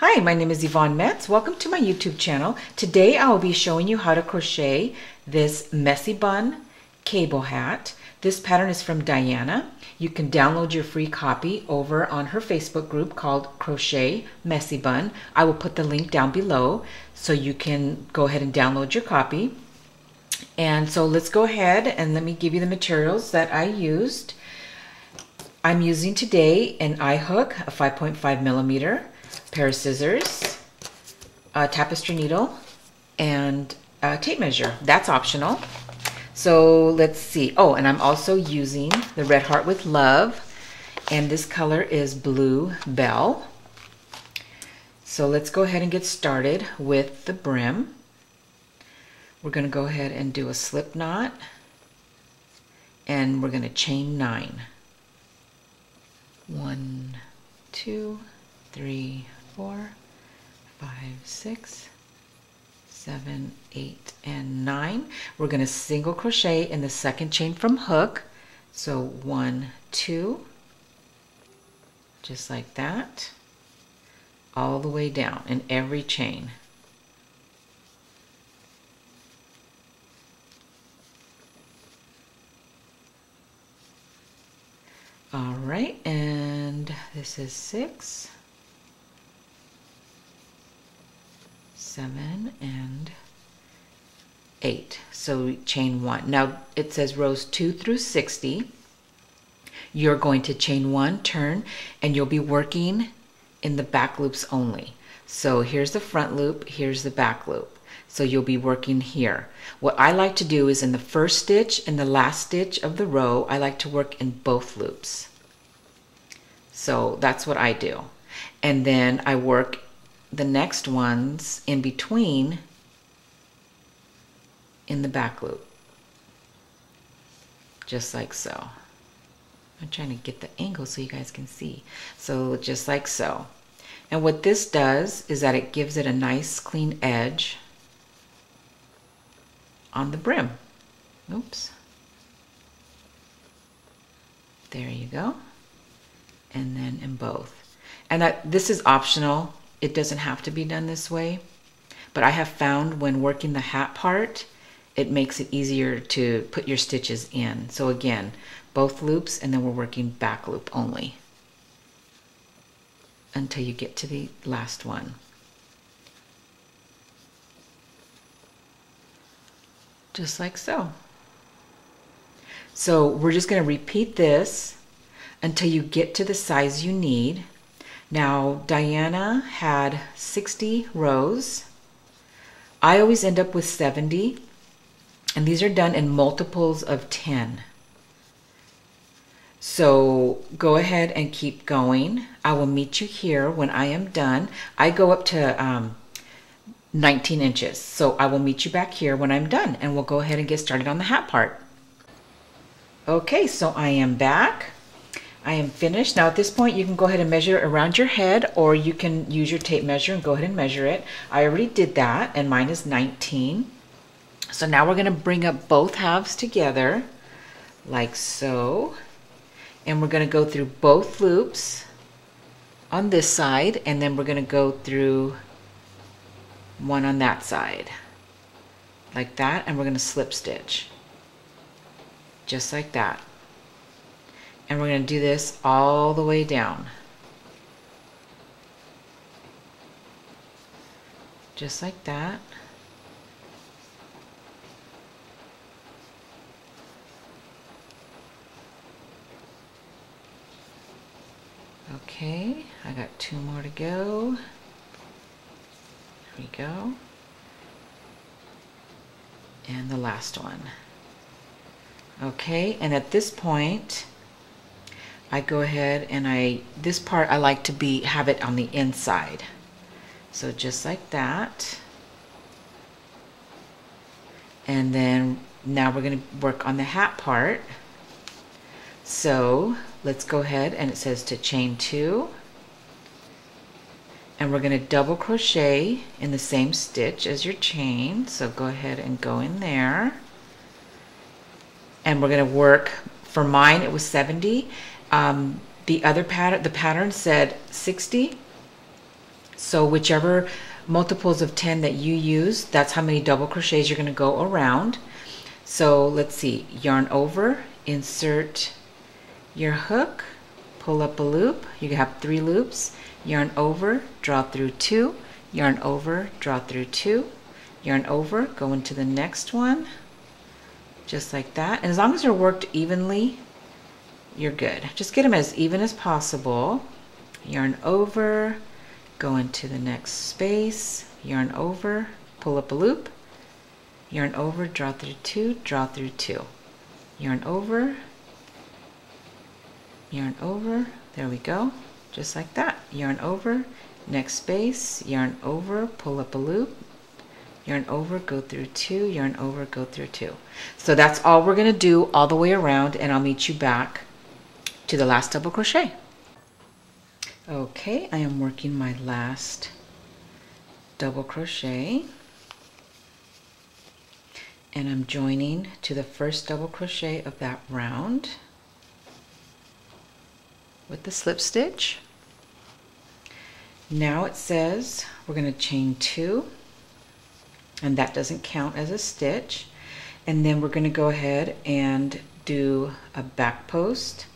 Hi, my name is Yvonne Metz. Welcome to my YouTube channel. Today I will be showing you how to crochet this messy bun cable hat. This pattern is from Diana. You can download your free copy over on her Facebook group called Crochet Messy Bun. I will put the link down below so you can go ahead and download your copy. And so let's go ahead and let me give you the materials that I used. I'm using today an eye hook, a 5.5 millimeter, pair of scissors, a tapestry needle, and a tape measure. That's optional. So let's see. Oh, and I'm also using the Red Heart with Love, and this color is Blue Bell. So let's go ahead and get started with the brim. We're going to go ahead and do a slip knot, and we're going to chain 9. 1, 2, 3, 4, 5, 6, 7, 8, and 9. We're going to single crochet in the second chain from hook. So 1, 2, just like that, all the way down in every chain. All right, and this is 6, 7, and 8. So chain 1. Now it says rows 2 through 60. You're going to chain 1, turn, and you'll be working in the back loops only. So here's the front loop, here's the back loop. So you'll be working here. What I like to do is in the first stitch and the last stitch of the row, I like to work in both loops. So that's what I do. And then I work the next ones in between in the back loop. Just like so. I'm trying to get the angle so you guys can see. So just like so. And what this does is that it gives it a nice clean edge on the brim. Oops. There you go. And then in both. And this is optional. It doesn't have to be done this way. But I have found when working the hat part, it makes it easier to put your stitches in. So again, both loops, and then we're working back loop only until you get to the last one. Just like so. So we're just going to repeat this until you get to the size you need. Now Diana had 60 rows. I always end up with 70, and these are done in multiples of 10. So go ahead and keep going. I will meet you here when I am done. I go up to 19 inches. So I will meet you back here when I'm done, and we'll go ahead and get started on the hat part. Okay, so I am back. I am finished. Now at this point you can go ahead and measure around your head, or you can use your tape measure and go ahead and measure it. I already did that, and mine is 19. So now we're going to bring up both halves together like so, and we're going to go through both loops on this side, and then we're going to go through one on that side like that, and we're going to slip stitch just like that. And we're going to do this all the way down. Just like that. Okay, I got 2 more to go. Here we go. And the last one. Okay, and at this point, I go ahead and this part I like to have it on the inside. So just like that. And then now we're going to work on the hat part. So let's go ahead, and it says to chain 2. And we're going to double crochet in the same stitch as your chain. So go ahead and go in there. And we're going to work, for mine it was 70. The other pattern, the pattern said 60. So whichever multiples of 10 that you use, that's how many double crochets you're going to go around. So let's see, yarn over, insert your hook, pull up a loop. You have 3 loops. Yarn over, draw through 2, yarn over, draw through 2, yarn over, go into the next one, just like that. And as long as they're worked evenly, you're good. Just get them as even as possible. Yarn over, go into the next space, yarn over, pull up a loop, yarn over, draw through 2, draw through 2, yarn over, there we go, just like that. Yarn over, next space, yarn over, pull up a loop, yarn over, go through 2, yarn over, go through 2. So that's all we're going to do all the way around, and I'll meet you back to the last double crochet. Okay, I am working my last double crochet, and I'm joining to the first double crochet of that round with the slip stitch. Now it says we're going to chain 2, and that doesn't count as a stitch, and then we're going to go ahead and do a back post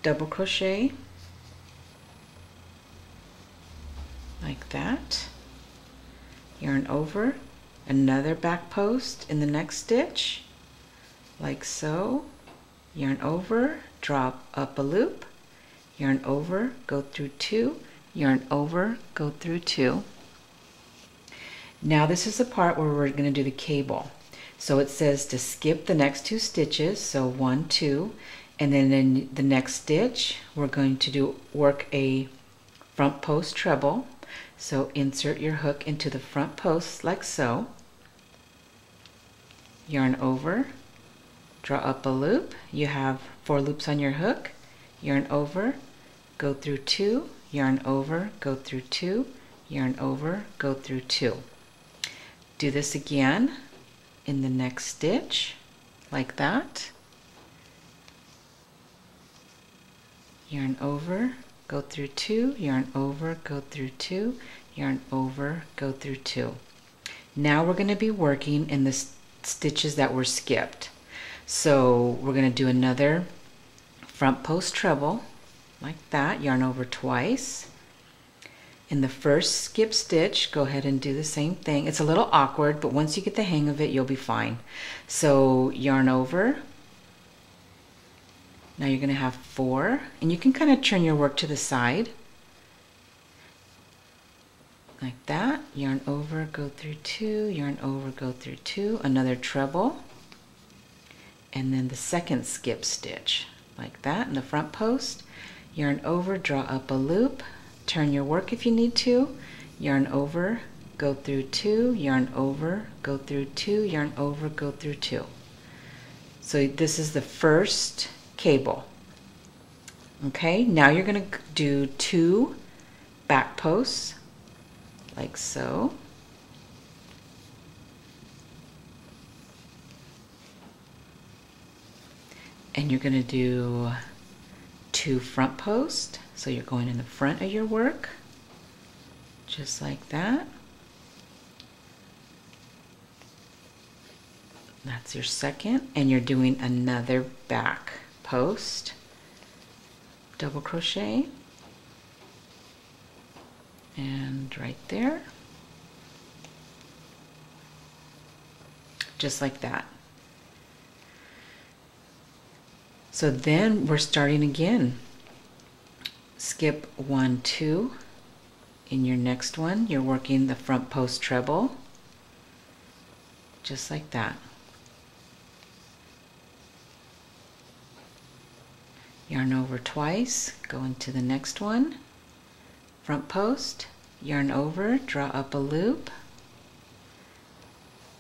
double crochet like that, yarn over, another back post in the next stitch like so, yarn over, drop up a loop, yarn over, go through 2, yarn over, go through 2. Now this is the part where we're going to do the cable. So it says to skip the next 2 stitches, so 1, 2, and then in the next stitch we're going to work a front post treble. So insert your hook into the front post like so, yarn over, draw up a loop, you have 4 loops on your hook, yarn over, go through 2, yarn over, go through 2, yarn over, go through 2. Do this again in the next stitch like that, yarn over, go through 2, yarn over, go through 2, yarn over, go through 2. Now we're going to be working in the stitches that were skipped. So we're going to do another front post treble like that, yarn over twice. In the first skip stitch, go ahead and do the same thing. It's a little awkward, but once you get the hang of it, you'll be fine. So yarn over. Now you're going to have 4, and you can kind of turn your work to the side like that. Yarn over, go through 2, yarn over, go through 2, another treble, and then the second skip stitch like that in the front post. Yarn over, draw up a loop, turn your work if you need to, yarn over, go through 2, yarn over, go through 2, yarn over, go through 2. So this is the first cable. Okay, now you're going to do 2 back posts like so. And you're going to do 2 front posts. So you're going in the front of your work, just like that. That's your second, and you're doing another back post double crochet, and right there, just like that. So then we're starting again. Skip 1, 2. In your next one, you're working the front post treble, just like that. Yarn over twice, go into the next one, front post, yarn over, draw up a loop,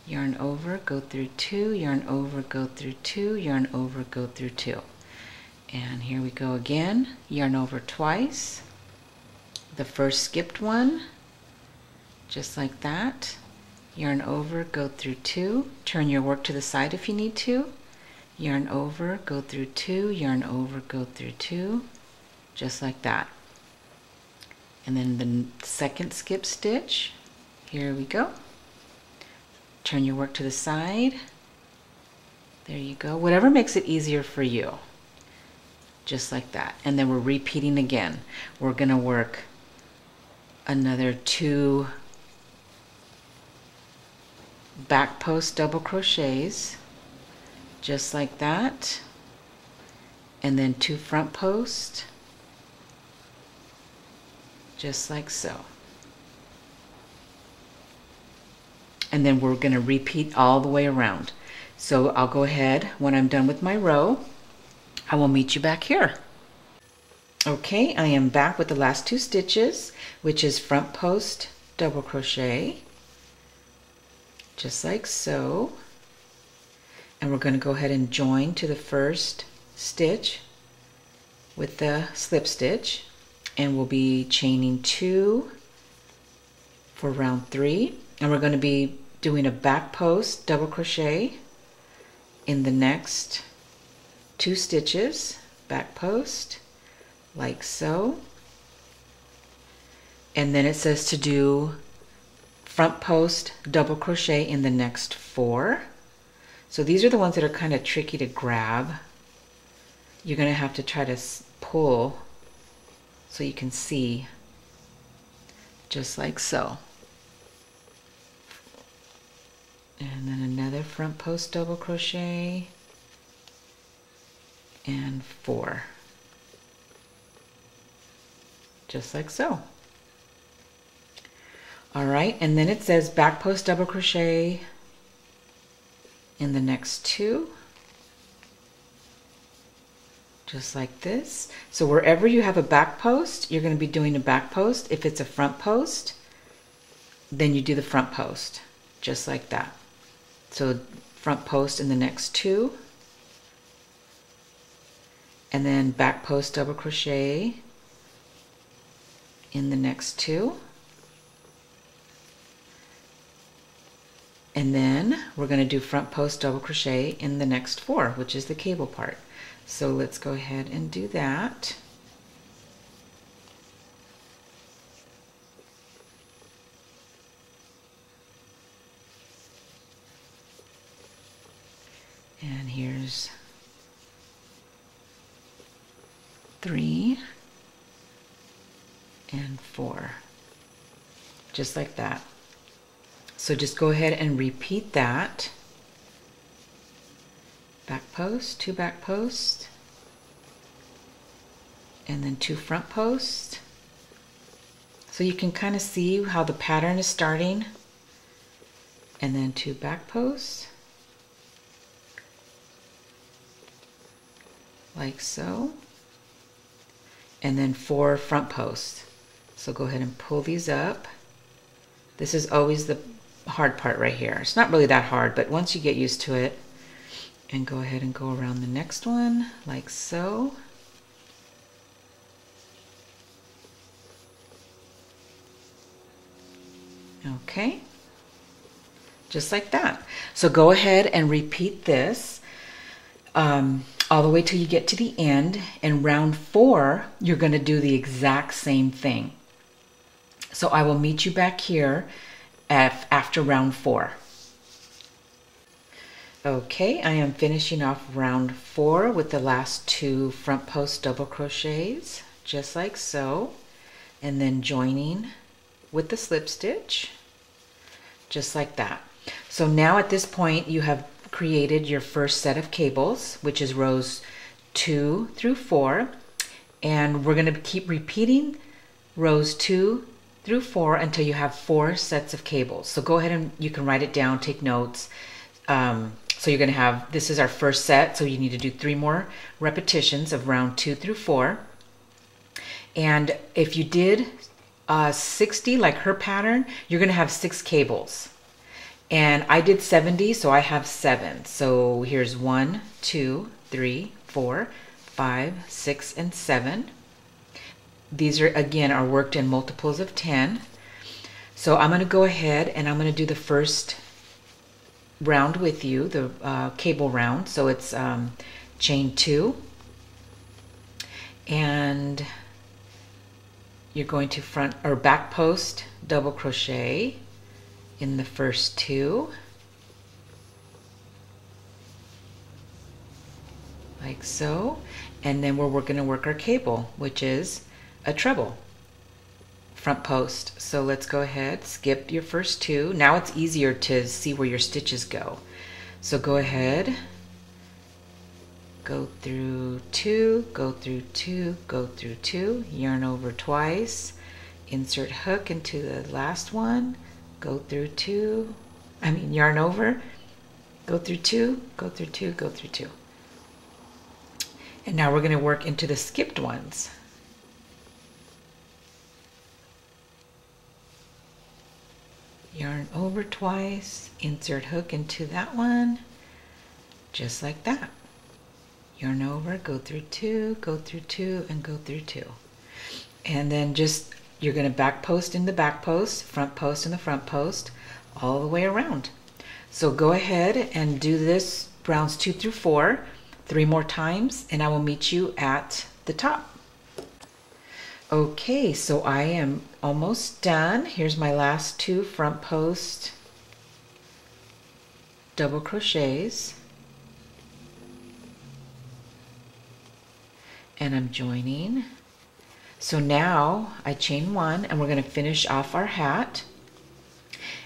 yarn over, go through 2, yarn over, go through 2, yarn over, go through 2. And here we go again, yarn over twice, the first skipped one, just like that, yarn over, go through 2, turn your work to the side if you need to, yarn over, go through 2, yarn over, go through 2, just like that. And then the second skip stitch, here we go. Turn your work to the side. There you go. Whatever makes it easier for you. Just like that. And then we're repeating again. We're going to work another 2 back post double crochets, just like that, and then 2 front post, just like so. And then we're going to repeat all the way around. So I'll go ahead, when I'm done with my row, I will meet you back here. Okay, I am back with the last 2 stitches, which is front post double crochet, just like so. And we're going to go ahead and join to the first stitch with the slip stitch, and we'll be chaining 2 for round 3, and we're going to be doing a back post double crochet in the next 2 stitches, back post, like so. And then it says to do front post double crochet in the next 4. So these are the ones that are kind of tricky to grab. You're going to have to try to pull so you can see, just like so. And then another front post double crochet and 4, just like so. All right, and then it says back post double crochet in the next 2, just like this. So wherever you have a back post, you're going to be doing a back post. If it's a front post, then you do the front post, just like that. So front post in the next 2, and then back post double crochet in the next 2. And then we're going to do front post double crochet in the next 4, which is the cable part. So let's go ahead and do that. And here's 3 and 4, just like that. So just go ahead and repeat that. Back post, 2 back posts, and then 2 front posts. So you can kind of see how the pattern is starting. And then 2 back posts, like so. And then 4 front posts. So go ahead and pull these up. This is always the hard part right here. It's not really that hard, but once you get used to it, and go ahead and go around the next one, like so. Okay, just like that. So go ahead and repeat this all the way till you get to the end. In round 4, you're going to do the exact same thing. So I will meet you back here after round 4. Okay, I am finishing off round 4 with the last 2 front post double crochets, just like so, and then joining with the slip stitch, just like that. So now at this point you have created your first set of cables, which is rows 2 through 4, and we're going to keep repeating rows 2 through 4 until you have 4 sets of cables. So go ahead and you can write it down, take notes. So you're going to have, this is our first set, so you need to do 3 more repetitions of round 2 through 4. And if you did 60 like her pattern, you're going to have 6 cables. And I did 70, so I have 7. So here's 1, 2, 3, 4, 5, 6, and 7. These are, again, are worked in multiples of 10. So I'm going to go ahead and I'm going to do the first round with you, the cable round. So it's chain 2, and you're going to front or back post double crochet in the first 2, like so, and then we're going to work our cable, which is a treble front post. So let's go ahead, skip your first 2. Now it's easier to see where your stitches go. So go ahead, go through 2, go through 2, go through 2, yarn over twice, insert hook into the last one, go through 2, yarn over, go through 2, go through 2, go through 2. And now we're going to work into the skipped ones. Yarn over twice, insert hook into that one, just like that. Yarn over, go through 2, go through 2, and go through 2. And then just, you're going to back post in the back post, front post in the front post, all the way around. So go ahead and do this rounds 2 through 4, 3 more times, and I will meet you at the top. Okay, so I am almost done. Here's my last 2 front post double crochets. And I'm joining. So now I chain 1 and we're going to finish off our hat.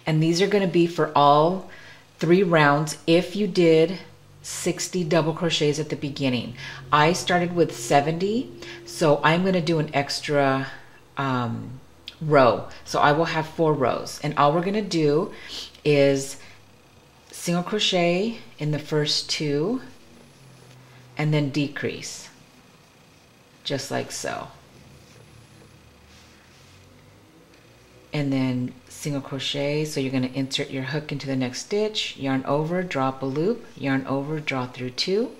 And these are going to be for all 3 rounds if you did 60 double crochets at the beginning. I started with 70, so I'm going to do an extra row. So I will have 4 rows, and all we're going to do is single crochet in the first 2 and then decrease, just like so. And then single crochet, so you're going to insert your hook into the next stitch, yarn over, draw up a loop, yarn over, draw through 2,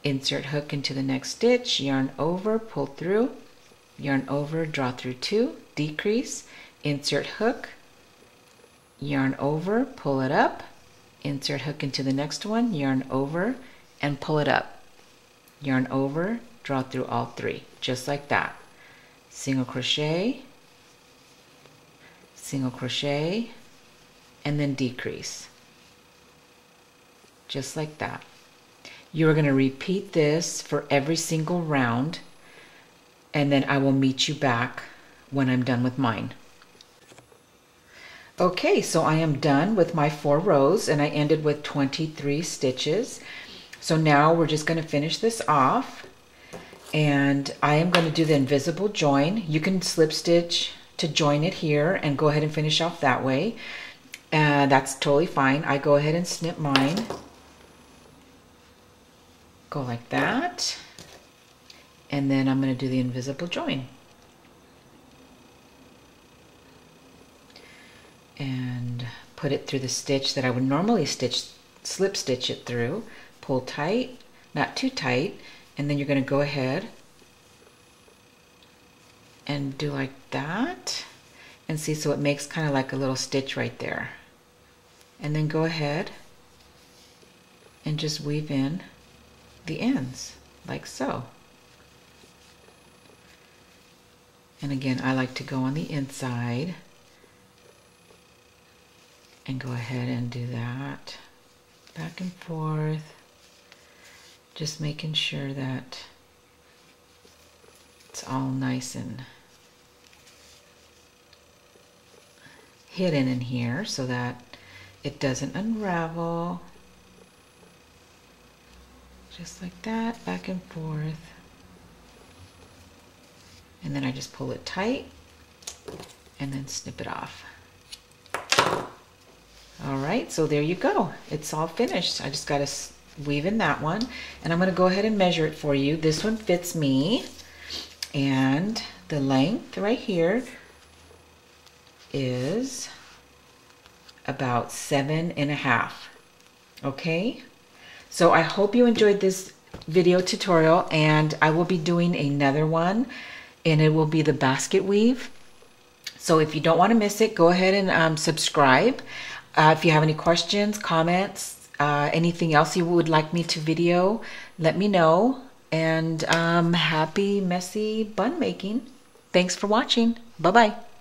insert hook into the next stitch, yarn over, pull through, yarn over, draw through 2, decrease, insert hook, yarn over, pull it up, insert hook into the next one, yarn over, and pull it up, yarn over, draw through all 3, just like that. Single crochet, single crochet, and then decrease, just like that. You're going to repeat this for every single round, and then I will meet you back when I'm done with mine. Okay, so I am done with my 4 rows, and I ended with 23 stitches. So now we're just going to finish this off, and I am going to do the invisible join. You can slip stitch to join it here and go ahead and finish off that way. That's totally fine. I go ahead and snip mine. Go like that. And then I'm going to do the invisible join. And put it through the stitch that I would normally slip stitch it through. Pull tight, not too tight, and then you're going to go ahead and do like that, and see, so it makes kind of like a little stitch right there, and then go ahead and just weave in the ends like so. And again, I like to go on the inside and go ahead and do that back and forth, just making sure that it's all nice and hidden in here so that it doesn't unravel. Just like that, back and forth. And then I just pull it tight and then snip it off. All right, so there you go. It's all finished. I just got to weave in that one, and I'm going to go ahead and measure it for you. This one fits me, and the length right here is about 7.5. Okay, so I hope you enjoyed this video tutorial, and I will be doing another one, and it will be the basket weave. So if you don't want to miss it, go ahead and subscribe. If you have any questions, comments, anything else you would like me to video, let me know. And happy messy bun making. Thanks for watching. Bye-bye.